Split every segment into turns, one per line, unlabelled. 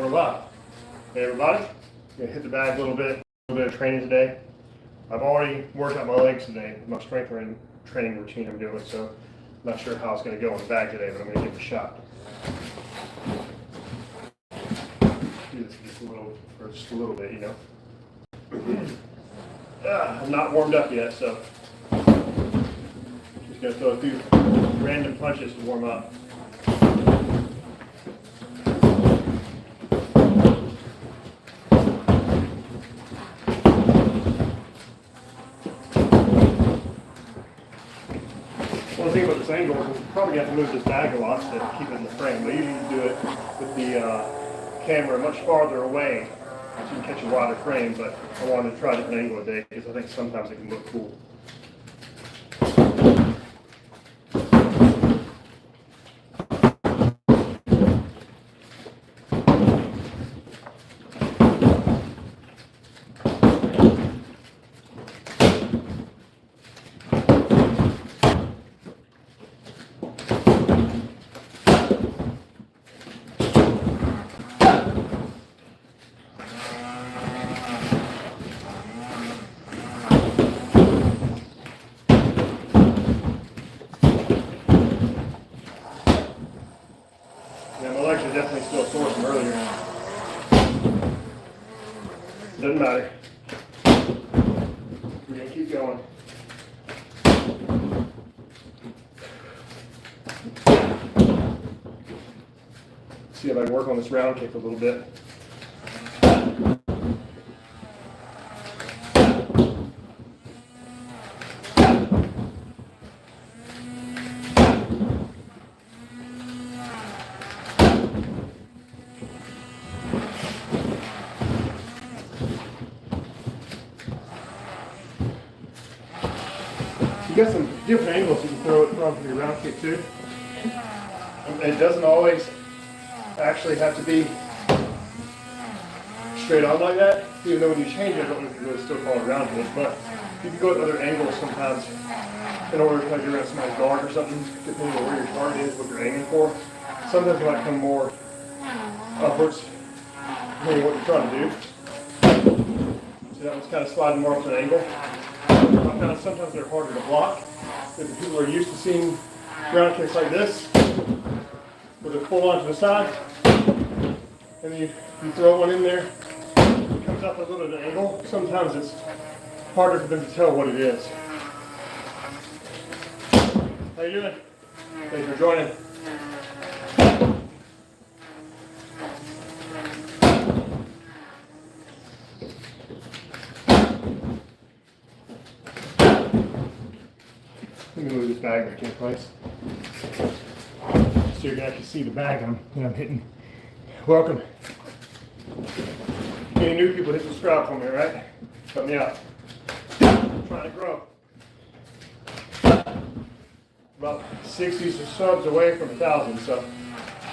we're live. Hey everybody, I'm gonna hit the bag a little bit of training today. I've already worked out my legs today, my strength training routine I'm doing, so I'm not sure how it's gonna go in the bag today, but I'm gonna give it a shot. Do this just a little bit, you know. I'm not warmed up yet, so just gonna throw a few random punches to warm up. One thing about this angle is we're probably have to move this bag a lot to keep it in the frame. They usually do it with the camera much farther away so you can catch a wider frame, but I wanted to try a different angle today because I think sometimes it can look cool. Yeah, my legs are definitely still sore from earlier. Doesn't matter. We're going to keep going. See if I can work on this round kick a little bit. You got some different angles you can throw it from for your round kick too. It doesn't always actually have to be straight on like that, even though when you change it, I don't know if you really still call it round kick, but you can go at other angles sometimes in order to get around somebody's guard or something, depending on where your target is, what you're aiming for. Sometimes it might come more upwards, depending on what you're trying to do. So that one's kind of sliding more up to an angle. I found sometimes they're harder to block. If people are used to seeing round kicks like this, with it full onto the side, and then you throw one in there, it comes up a little bit at an angle. Sometimes it's harder for them to tell what it is. How you doing? Thanks for joining. Let me move this bag back in place so you can actually see the bag that I'm hitting. Welcome. Any new people, hit subscribe for me, right? Help me out. I'm trying to grow. About 60 subs away from 1,000, so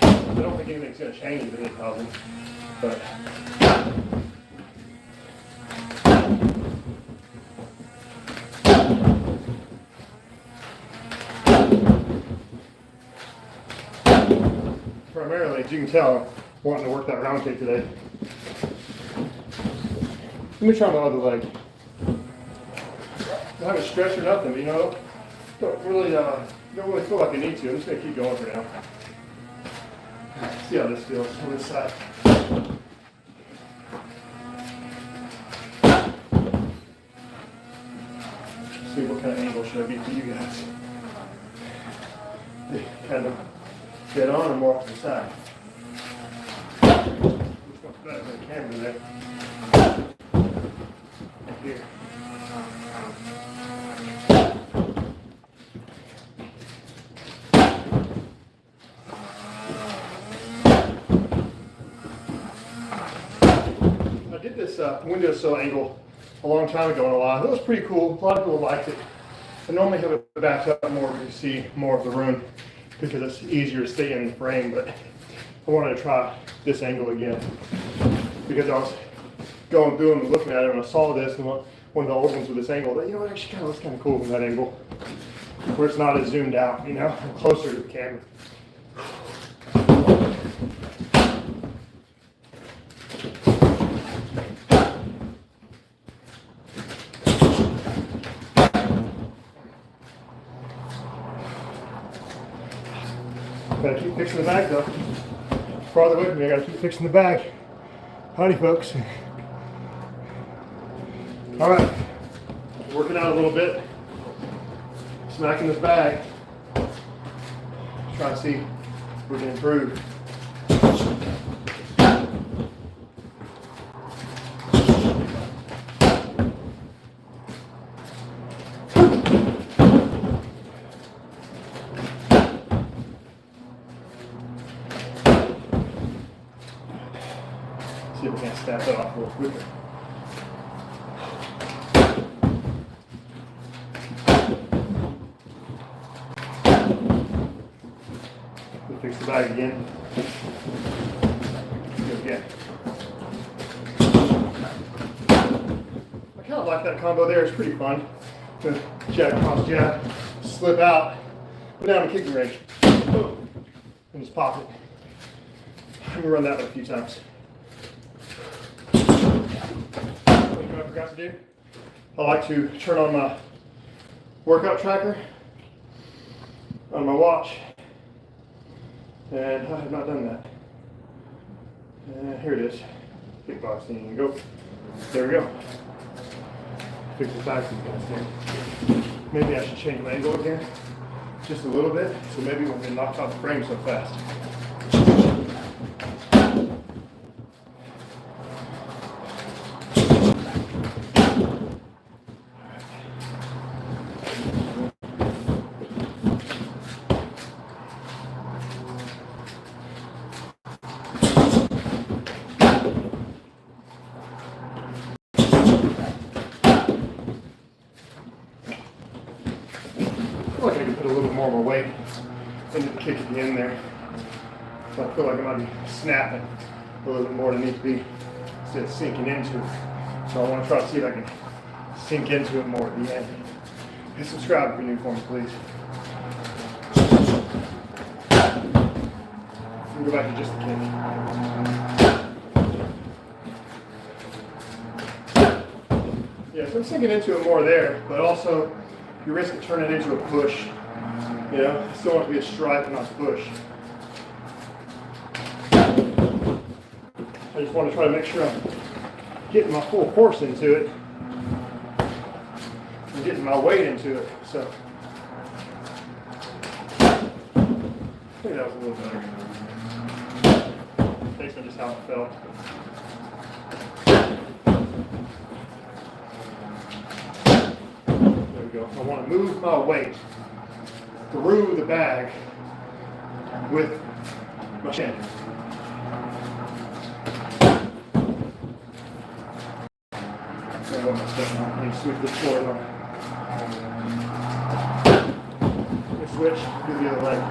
I don't think anything's going to change if it hits 1,000. But primarily, as you can tell, I'm wanting to work that round kick today. Let me try my other leg. I haven't stretched or nothing, but you know, don't really feel like I need to. I'm just going to keep going for now. See how this feels on this side. See what kind of angle should I get for you guys. Kind of get on or more off to the side. Which one's better than the camera there? Right here. I did this windowsill angle a long time ago in a lot. It was pretty cool. A lot of people liked it. I normally have it backed up more to see more of the room because it's easier to stay in the frame, but I wanted to try this angle again because I was going through them and looking at it and I saw this and one of the old ones with this angle, but you know, it actually kind of looks kind of cool from that angle where it's not as zoomed out, you know, closer to the camera. Gotta keep fixing the bag though. Farther away from me, I gotta keep fixing the bag. Howdy folks. All right, working out a little bit. Smacking this bag. Trying to see if we can improve. See if we can snap that off a little quicker. We'll fix the bag again. Do it again. I kind of like that combo there. It's pretty fun. The jab, cross jab, slip out, go down the kicking range, boom, and just pop it. I'm gonna run that one a few times. What I forgot to do? I like to turn on my workout tracker on my watch, and I have not done that. And here it is. Kickboxing. Go. There we go. Fix this back so you guys can. Maybe I should change my angle again, just a little bit, so maybe we won't get knocked off the frame so fast. I feel like I can put a little bit more of a weight into the kick at the end there. So I feel like I might be snapping a little bit more than it needs to be instead of sinking into it. So I want to try to see if I can sink into it more at the end. Hit subscribe if you're new for me, please. We'll go back to just the kick. Yeah, so I'm sinking into it more there, but also you risk it turning into a push. You know, I still want it to be a strike, not a push. I just want to try to make sure I'm getting my full force into it and getting my weight into it. So I think that was a little better. Based on just how it felt. There we go. I want to move my weight through the bag with my chin. I need to switch this forward on. Switch, do the other leg.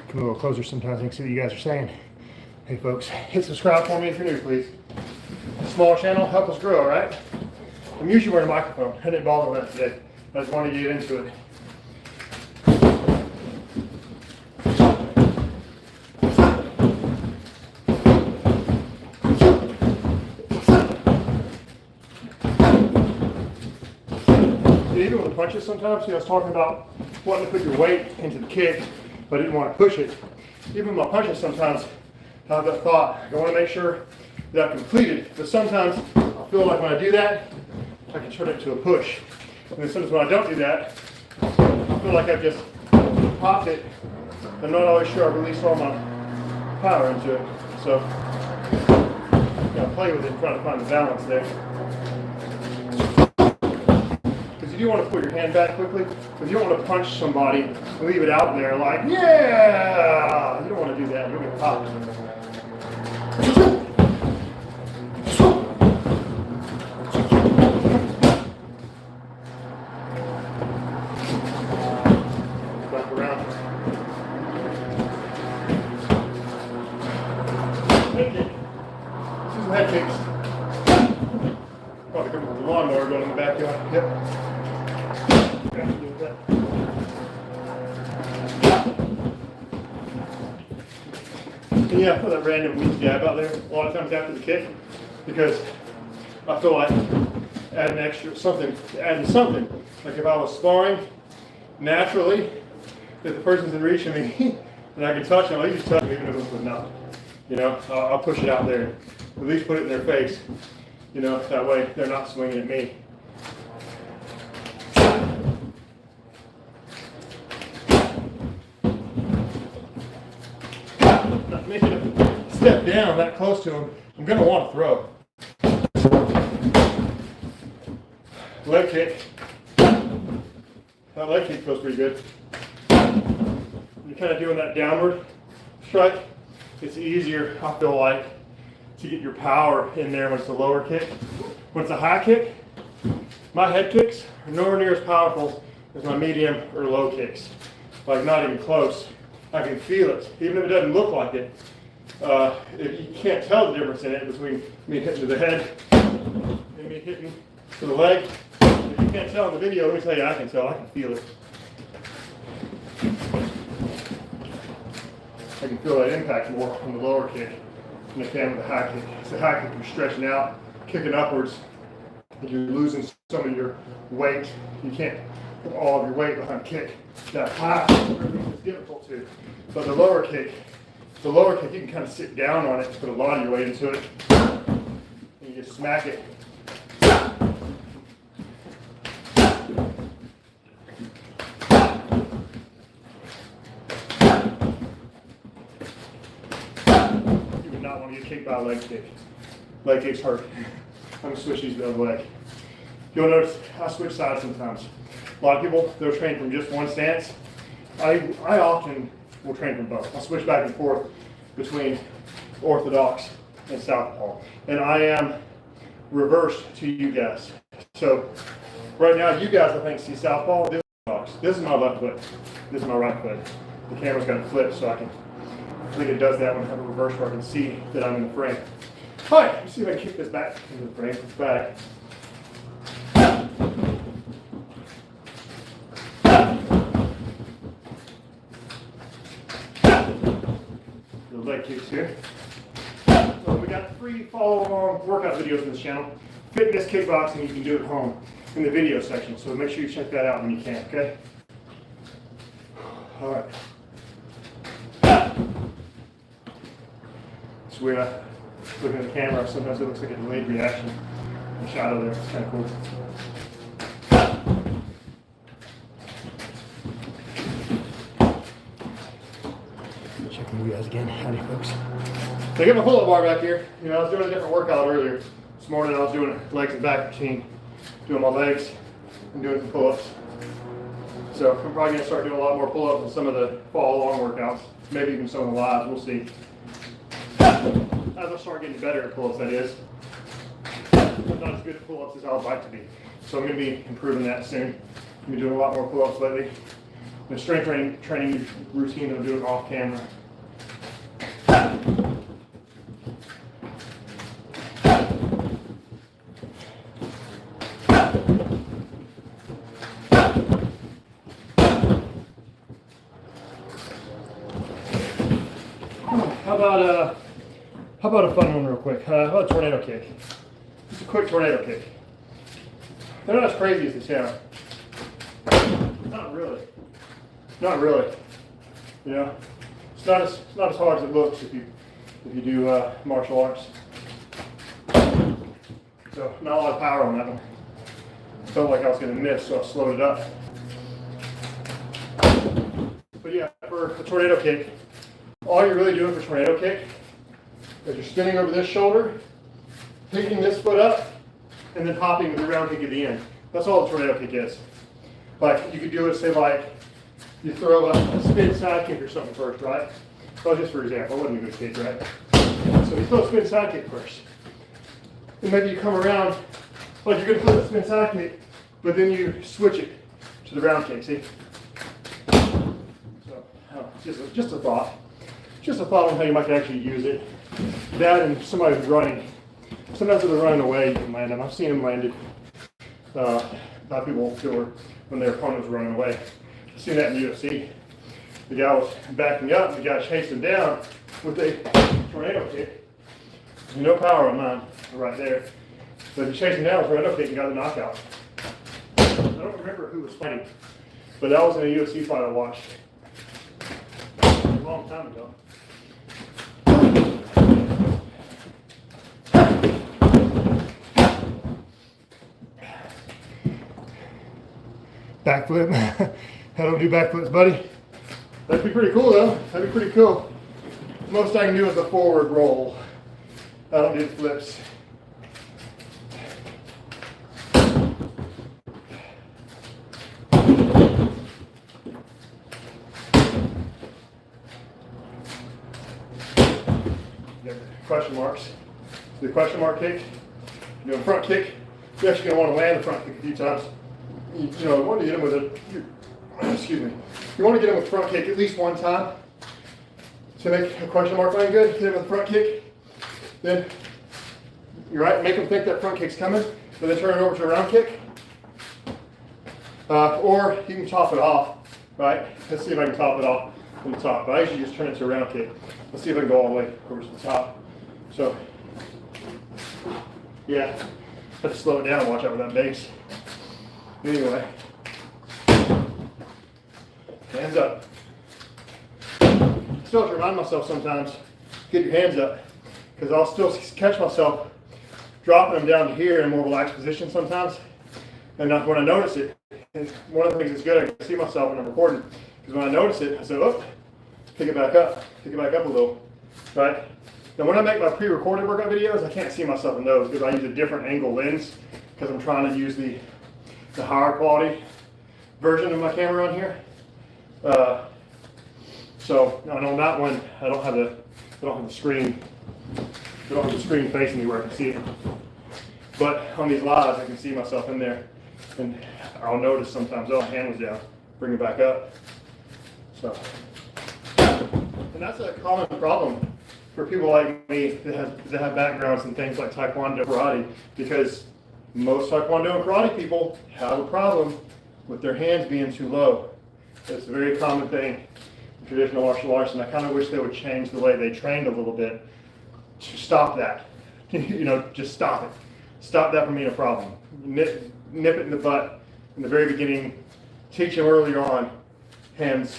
Come a little closer sometimes and see what you guys are saying. Hey folks, hit subscribe for me if you're new, please. Small channel, help us grow, alright? I'm usually wearing a microphone. I didn't bother with that today. I just wanted to get into it. And even with the punches sometimes, I was talking about wanting to put your weight into the kick, but I didn't want to push it. Even with my punches sometimes, I have that thought. I want to make sure that I'm completed, but sometimes I feel like when I do that, I can turn it to a push. And then sometimes when I don't do that, I feel like I've just popped it. I'm not always sure I've released all my power into it. So, play with it and try to find the balance there. Because you do want to put your hand back quickly, but you don't want to punch somebody and leave it out there like, yeah! You don't want to do that. You'll get popped. Back around. Head kick. This is head kicks. Probably come with the lawnmower going in the backyard. Yep. And yeah, I put that random weak jab out there a lot of times after the kick because I feel like adding extra something, adding something. Like if I was sparring naturally, if the person's in reach of me and I can touch them, I just touch them even if it's with nothing. You know, I'll push it out there. At least put it in their face. You know, that way they're not swinging at me. Not making a step down that close to them, I'm going to want to throw. Leg kick. That leg kick feels pretty good. You're kind of doing that downward strike. It's easier, I feel like, to get your power in there when it's a lower kick. When it's a high kick, my head kicks are nowhere near as powerful as my medium or low kicks. Like not even close. I can feel it, even if it doesn't look like it. If you can't tell the difference in it between me hitting to the head and me hitting to the leg. If you can't tell in the video, let me tell you, I can tell. I can feel it. I can feel that impact more on the lower kick than I can with the high kick. It's the high kick, you're stretching out, kicking upwards, and you're losing some of your weight. You can't put all of your weight behind a kick that high. It's difficult to. But the lower kick, you can kind of sit down on it, put a lot of your weight into it, and you just smack it. Not want to get kicked by a leg kick. Leg kicks hurt. I'm going to switch these to the other leg. You'll notice I switch sides sometimes. A lot of people, they'll train from just one stance. I often will train from both. I'll switch back and forth between orthodox and southpaw. And I am reversed to you guys. So right now, you guys, I think, see southpaw. This is orthodox. This is my left foot. This is my right foot. The camera's got to flip so I think it does that when I have a reverse where I can see that I'm in the frame. All right, let's see if I can kick this back into the frame. It's back. The leg kicks here. So we got 3 follow-along workout videos on this channel. Fitness, kickboxing, you can do at home in the video section. So make sure you check that out when you can, okay? All right. So we're looking at the camera, sometimes it looks like a delayed reaction. The shadow there, it's kind of cool. Checking you guys again. Howdy, folks. So I got my pull-up bar back here. You know, I was doing a different workout earlier. This morning I was doing a legs and back routine, doing my legs and doing some pull-ups. So I'm probably going to start doing a lot more pull-ups than some of the follow-along workouts. Maybe even some of the lives, we'll see. As I start getting better at pull-ups, that is. I'm not as good at pull-ups as I would like to be. So I'm going to be improving that soon. I've been doing a lot more pull-ups lately. The strength training routine I'm doing off camera. How about a fun one real quick? How about a tornado kick? Just a quick tornado kick. They're not as crazy as they sound. Not really. Not really. You know, it's not as hard as it looks if you do martial arts. So not a lot of power on that one. Felt like I was going to miss, so I slowed it up. But yeah, for a tornado kick, all you're really doing for tornado kick is you're spinning over this shoulder, picking this foot up, and then hopping with the round kick at the end. That's all the tornado kick is. Like you could do it, say like you throw a spin side kick or something first, right? So just for example, it wasn't a good kick, right? So you throw a spin side kick first. And maybe you come around, like you're gonna throw a spin side kick, but then you switch it to the round kick, see? So just a thought. Just a thought on how you might actually use it. That and somebody who's running. Sometimes when they're running away, you can land them. I've seen them landed by people who are when their opponent was running away. I've seen that in the UFC. The guy was backing up, and the guy chased him down with a tornado kick. No power on mine right there. But he chased him down with a tornado kick and got the knockout. I don't remember who was fighting, but that was in a UFC fight I watched a long time ago. Backflip. I don't do backflips, buddy. That'd be pretty cool, though. That'd be pretty cool. Most I can do is a forward roll. I don't do flips. Question marks. The question mark kick. You know, front kick. You're actually going to want to land the front kick a few times. You know, you want to get him with a, excuse me, you want to get him with front kick at least one time to make a question mark line good. Hit him with a front kick, then you're right, make him think that front kick's coming, but then turn it over to a round kick. Or you can top it off, right? Let's see if I can top it off from the top. But I usually just turn it to a round kick. Let's see if I can go all the way over to the top. So, yeah, have to slow it down and watch out for that base. Anyway, hands up. Still have to remind myself sometimes, get your hands up, because I'll still catch myself dropping them down to here in a more relaxed position sometimes. And when I notice it, and one of the things that's good, I can see myself when I'm recording, because when I notice it, I say, oh, pick it back up a little, right? Now when I make my pre-recorded workout videos, I can't see myself in those because I use a different angle lens, because I'm trying to use the higher quality version of my camera on here. So on that one, I don't have the screen facing me where I can see it. But on these lives, I can see myself in there, and I'll notice sometimes, oh, my hand was down, bring it back up. So, and that's a common problem for people like me that have backgrounds in things like Taekwondo, karate, because most Taekwondo and karate people have a problem with their hands being too low. It's a very common thing in traditional martial arts, and I kind of wish they would change the way they trained a little bit to stop that. You know, just stop it. Stop that from being a problem. Nip it in the butt in the very beginning. Teach them earlier on, hands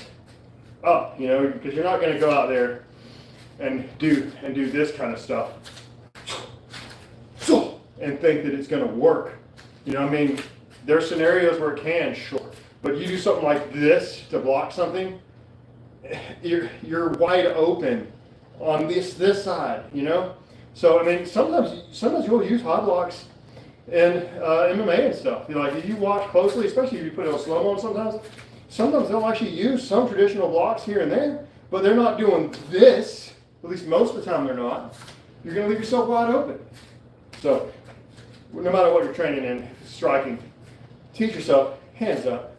up, you know, because you're not going to go out there and do this kind of stuff and think that it's going to work. You know, I mean, there are scenarios where it can, sure, but you do something like this to block something, you're wide open on this side, you know. So I mean, sometimes you'll use hot blocks in MMA and stuff. You know, like if you watch closely, especially if you put it on slow mo, sometimes they'll actually use some traditional blocks here and there, but they're not doing this. At least most of the time they're not. You're going to leave yourself wide open. So no matter what you're training in, striking, teach yourself hands up.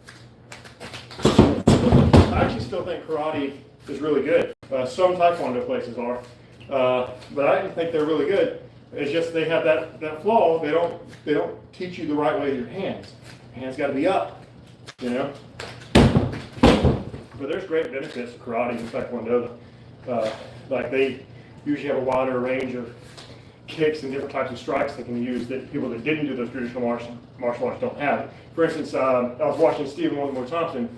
I actually still think karate is really good. Some Taekwondo places are, but I think they're really good. It's just they have that flaw. They don't teach you the right way with your hands. Your hands got to be up, you know. But there's great benefits to karate and Taekwondo. Like they usually have a wider range of kicks and different types of strikes they can use that people that didn't do those traditional martial arts don't have. For instance, I was watching Stephen Thompson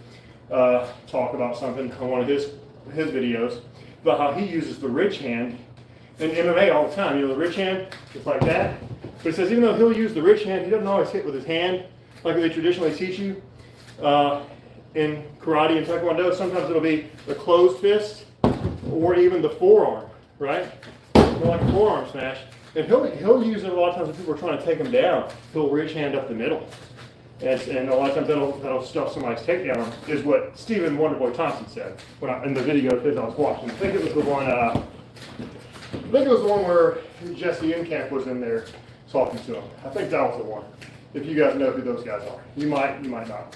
talk about something on one of his videos about how he uses the rich hand in MMA all the time. You know, the rich hand, just like that. But he says even though he'll use the rich hand, he doesn't always hit with his hand like they traditionally teach you in karate and Taekwondo. Sometimes it'll be the closed fist or even the forearm, right? More like a forearm smash. And he'll use it a lot of times when people are trying to take him down. He'll rich hand up the middle. And a lot of times that'll stuff somebody's takedown, is what Stephen Wonderboy Thompson said in the video of his I was watching. I think it was the one where Jesse Inkamp was in there talking to him. I think that was the one. If you guys know who those guys are, you might not.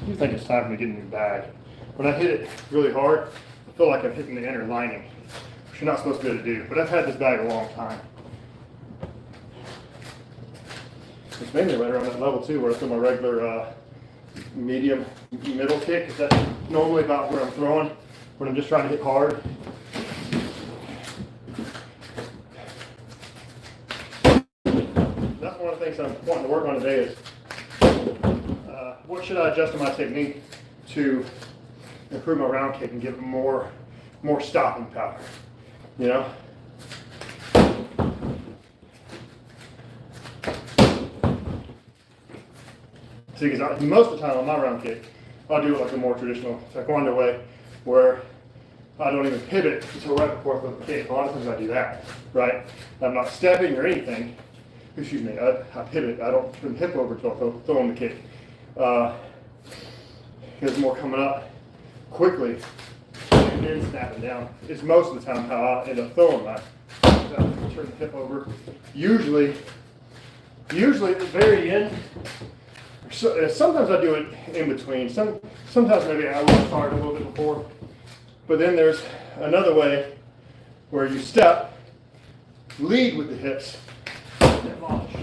do think it's time for me to get a new bag. When I hit it really hard, I feel like I'm hitting the inner lining, which you're not supposed to be able to do. But I've had this bag a long time. It's mainly right around that level too, where I throw my regular medium middle kick. That's normally about where I'm throwing when I'm just trying to hit hard. That's one of the things I'm wanting to work on today is what should I adjust in my technique to improve my round kick and give it more stopping power, you know? See, because most of the time on my round kick, I'll do it like a more traditional taekwondo way, where I don't even pivot until right before I throw the kick. A lot of times I do that, right? I'm not stepping or anything. Excuse me, I pivot. I don't turn the hip over until I throw in the kick. There's more coming up quickly and then snapping down. It's most of the time how I end up throwing my turn the hip over. Usually at the very end. So, sometimes I do it in between. Sometimes maybe I will start a little bit before. But then there's another way where you step, lead with the hips, demolish.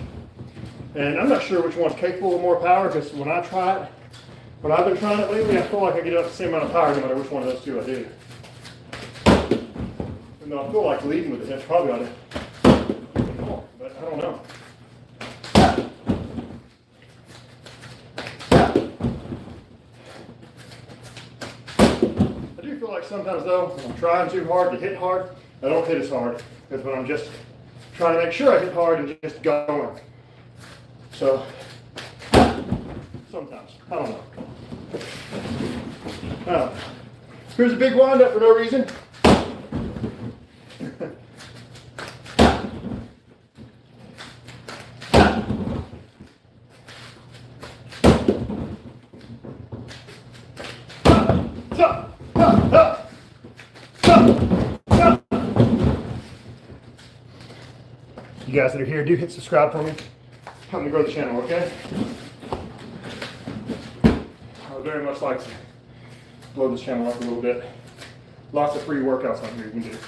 And I'm not sure which one's capable of more power, because when I try it, when I've been trying it lately, I feel like I get up the same amount of power no matter which one of those two I do. And though I feel like leading with the hips probably ought to do more, but I don't know. Sometimes though, when I'm trying too hard to hit hard, I don't hit as hard as when I'm just trying to make sure I hit hard and just going. So, sometimes, I don't know. Here's a big wind up for no reason. You guys that are here, do hit subscribe for me. Help me grow the channel, okay? I would very much like to blow this channel up a little bit. Lots of free workouts on here you can do.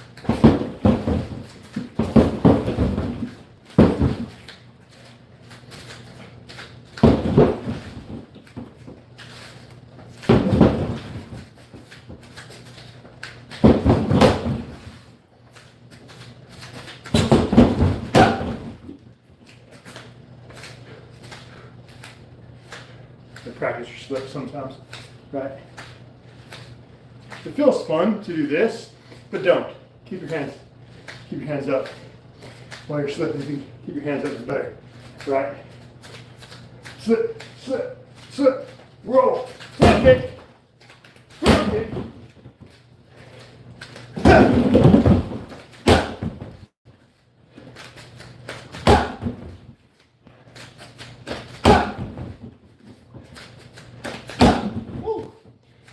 Practice your slips sometimes, right? It feels fun to do this, but don't. Keep your hands up while you're slipping. If you keep your hands up, it's better, right? Slip, slip, slip, roll, front kick, front kick.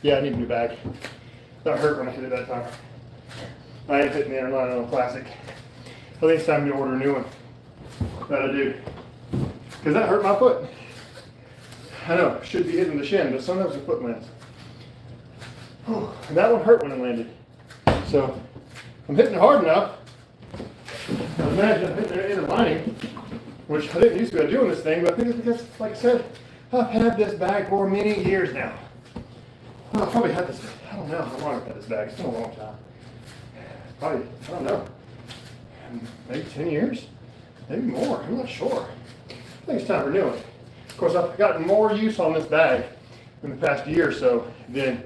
Yeah, I need a new bag. That hurt when I hit it that time. I ain't hitting the inner line on a classic. I think it's time to order a new one. That I do. Because that hurt my foot. I know, should be hitting the shin, but sometimes the foot lands. And that one hurt when it landed. So, I'm hitting it hard enough. Now imagine I'm hitting the inner lining, which I didn't used to be doing this thing, but I think it's because, like I said, I've had this bag for many years now. Well, I probably had this, I don't know how long I've had this bag. It's been a long time. Probably, I don't know, maybe 10 years? Maybe more, I'm not sure. I think it's time for new one. Of course, I've gotten more use on this bag in the past year or so than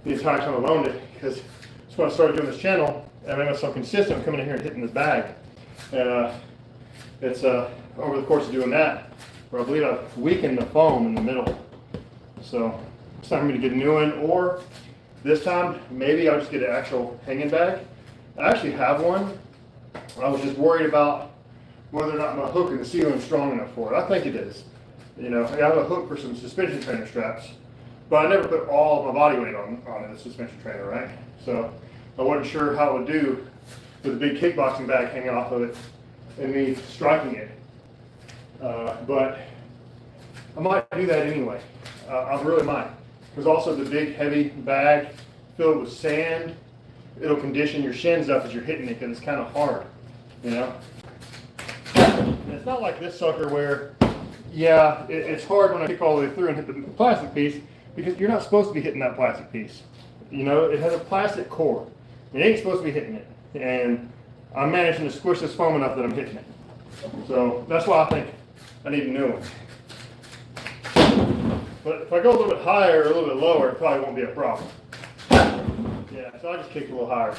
the entire time I've owned it, because it's when I started doing this channel, I made myself consistent coming in here and hitting this bag. And it's over the course of doing that, where I believe I've weakened the foam in the middle. So, it's time for me to get a new one, or this time, maybe I'll just get an actual hanging bag. I actually have one. I was just worried about whether or not my hook in the ceiling is strong enough for it. I think it is. You know, I have a hook for some suspension trainer straps, but I never put all of my body weight on it, the suspension trainer, right? So I wasn't sure how it would do with a big kickboxing bag hanging off of it and me striking it. But I might do that anyway. I really might. There's also the big heavy bag filled with sand. It'll condition your shins up as you're hitting it because it's kind of hard, you know. And it's not like this sucker where, yeah, it's hard when I kick all the way through and hit the plastic piece because you're not supposed to be hitting that plastic piece. You know, it has a plastic core. You ain't supposed to be hitting it. And I'm managing to squish this foam enough that I'm hitting it. So that's why I think I need a new one. But if I go a little bit higher or a little bit lower, it probably won't be a problem. Yeah, so I just kicked a little higher.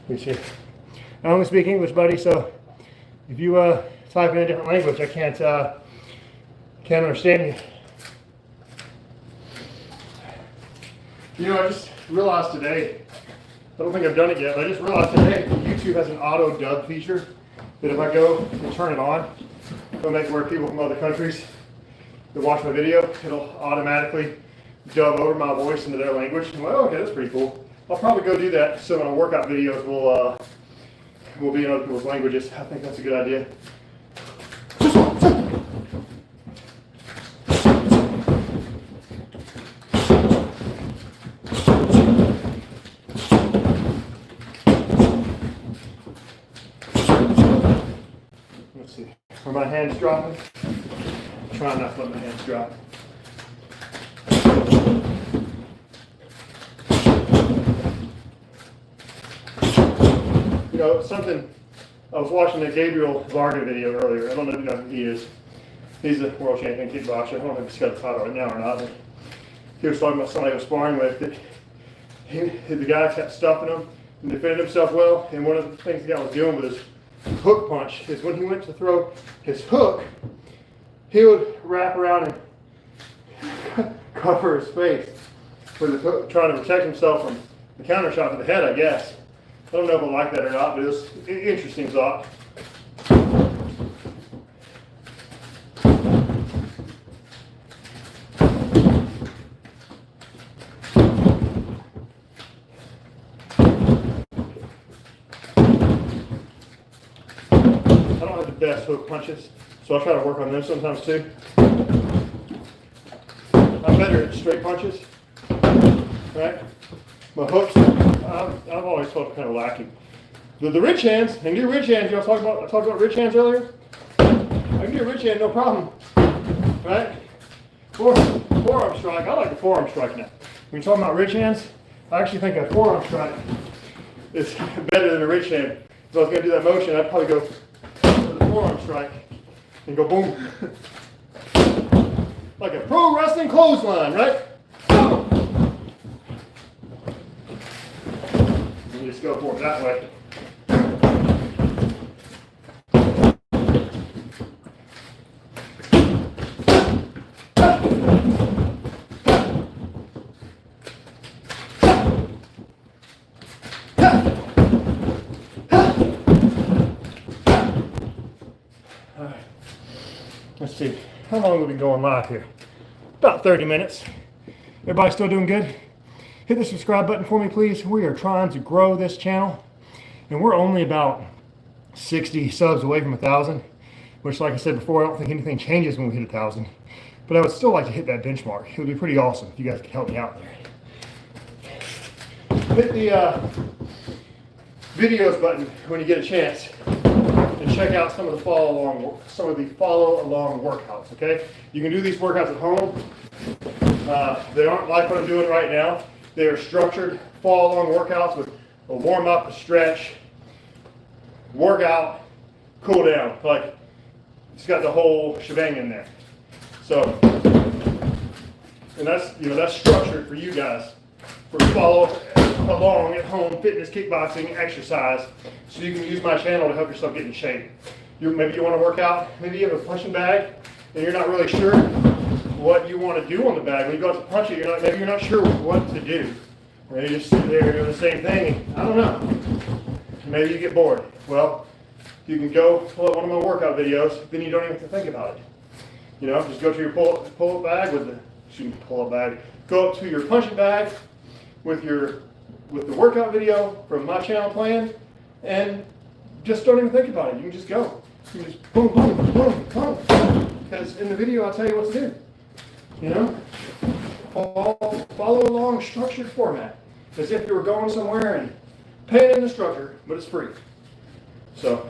You see, I only speak English, buddy, so if you type in a different language, I can't understand you. You know, I just realized today, I don't think I've done it yet, but I just realized today YouTube has an auto dub feature that if I go and turn it on, it'll make it where people from other countries that watch my video, it'll automatically dub over my voice into their language. I'm like, oh, okay, that's pretty cool. I'll probably go do that so my workout videos will be in other people's languages. I think that's a good idea. Let's see. Are my hands dropping? I'm trying not to let my hands drop. You know, something, I was watching a Gabriel Varga video earlier. I don't know if you know who he is. He's a world champion kickboxer. I don't know if he's got the title right now or not, but he was talking about somebody he was sparring with. That the guy kept stuffing him and defended himself well. And one of the things the guy was doing with his hook punch is when he went to throw his hook, he would wrap around and cover his face with his hook, trying to protect himself from the counter shot to the head, I guess. I don't know if I like that or not, but it was an interesting thought. I don't have the best hook punches, so I try to work on them sometimes too. I'm better at straight punches, right? My hooks, I've always felt kind of lacking. The rich hands, I can do rich hands. I talked about rich hands earlier. I can do a rich hand, no problem, right? Forearm strike, I like the forearm strike now. When you're talking about rich hands, I actually think a forearm strike is better than a rich hand. If I was going to do that motion, I'd probably go for the forearm strike and go boom. Like a pro wrestling clothesline, right? Just go for it that way. All right. Let's see. How long have we been going live here? About 30 minutes. Everybody still doing good? Hit the subscribe button for me, please. We are trying to grow this channel, and we're only about 60 subs away from 1,000, which, like I said before, I don't think anything changes when we hit 1,000. But I would still like to hit that benchmark. It would be pretty awesome if you guys could help me out there. Hit the videos button when you get a chance, and check out some of the follow along workouts. Okay, you can do these workouts at home. They aren't like what I'm doing right now. They are structured follow-along workouts with a warm-up, a stretch, workout, cool down. Like, it's got the whole shebang in there. So, and that's structured for you guys for follow along at home fitness, kickboxing, exercise, so you can use my channel to help yourself get in shape. Maybe you want to work out. Maybe you have a punching bag and you're not really sure what you want to do on the bag. When you go out to punch it, maybe you're not sure what to do. And you just sit there doing the same thing. I don't know. Maybe you get bored. Well, you can go pull up one of my workout videos, then you don't even have to think about it. You know, just go to your pull-up bag with the pull-up bag. Go up to your punching bag with the workout video from my channel playing, and just don't even think about it. You can just go. You can just boom, boom, boom, boom. Because in the video, I'll tell you what to do. You know, follow along structured format, as if you were going somewhere and paying an instructor, but it's free. So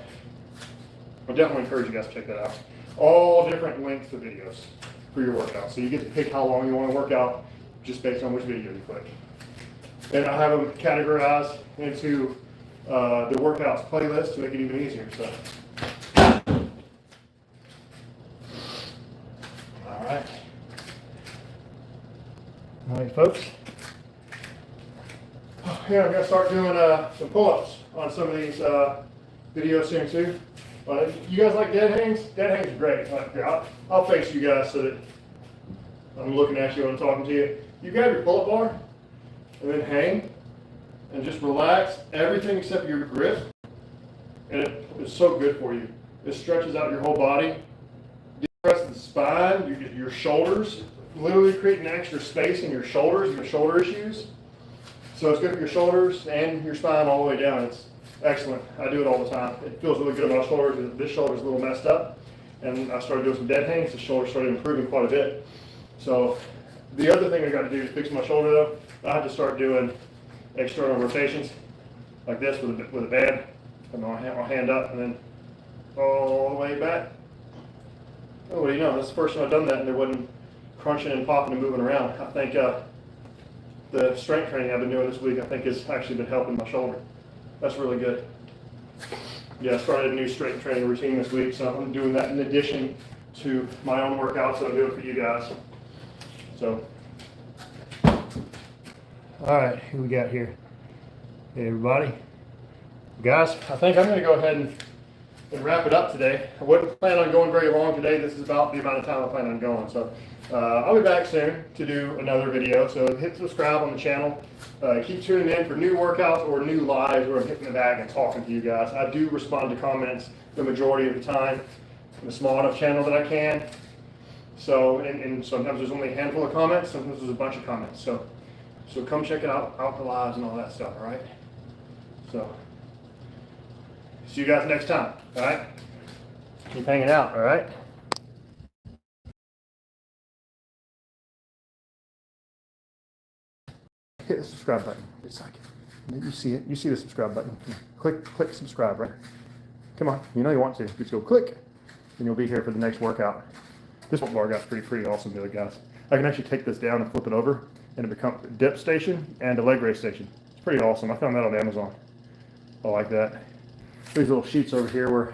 I definitely encourage you guys to check that out. All different lengths of videos for your workout. So you get to pick how long you want to work out just based on which video you click. And I have them categorized into the workouts playlist to make it even easier. So, all right, folks. Here I'm gonna start doing some pull-ups on some of these videos soon too. You guys like dead hangs? Dead hangs are great. I'll face you guys so that I'm looking at you when I'm talking to you. You grab your pull-up bar and then hang and just relax everything except your grip. And it is so good for you. It stretches out your whole body. Depress the spine, your shoulders, literally creating extra space in your shoulders, your shoulder issues. So it's good for your shoulders and your spine all the way down. It's excellent. I do it all the time. It feels really good on my shoulders. This shoulder's a little messed up, and I started doing some dead hangs. The shoulder started improving quite a bit. So the other thing I got to do to fix my shoulder though, I had to start doing external rotations like this with a band. And my hand up and then all the way back. Oh, well, you know, that's the first time I've done that, and there wasn't crunching and popping and moving around. I think the strength training I've been doing this week, I think, has actually been helping my shoulder. That's really good. Yeah, I started a new strength training routine this week, so I'm doing that in addition to my own workouts that I'm doing for you guys. So, all right, who we got here? Hey, everybody. Guys, I think I'm going to go ahead and wrap it up today. I wouldn't plan on going very long today. This is about the amount of time I plan on going. So I'll be back soon to do another video. So hit subscribe on the channel. Keep tuning in for new workouts or new lives where I'm hitting the bag and talking to you guys. I do respond to comments the majority of the time in a small enough channel that I can. So, and sometimes there's only a handful of comments, sometimes there's a bunch of comments. So come check it out the lives and all that stuff, all right? So, see you guys next time, all right? Keep hanging out, all right? Hit the subscribe button. It's like, you see it. You see the subscribe button. Click subscribe, right? Come on. You know you want to. Just go click, and you'll be here for the next workout. This bar guy's pretty awesome, the other guys. I can actually take this down and flip it over, and it becomes a dip station and a leg raise station. It's pretty awesome. I found that on Amazon. I like that. These little sheets over here where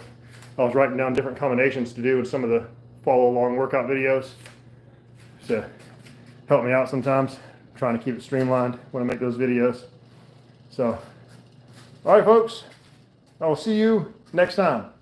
I was writing down different combinations to do in some of the follow along workout videos to help me out sometimes. I'm trying to keep it streamlined when I make those videos. So, all right, folks, I will see you next time.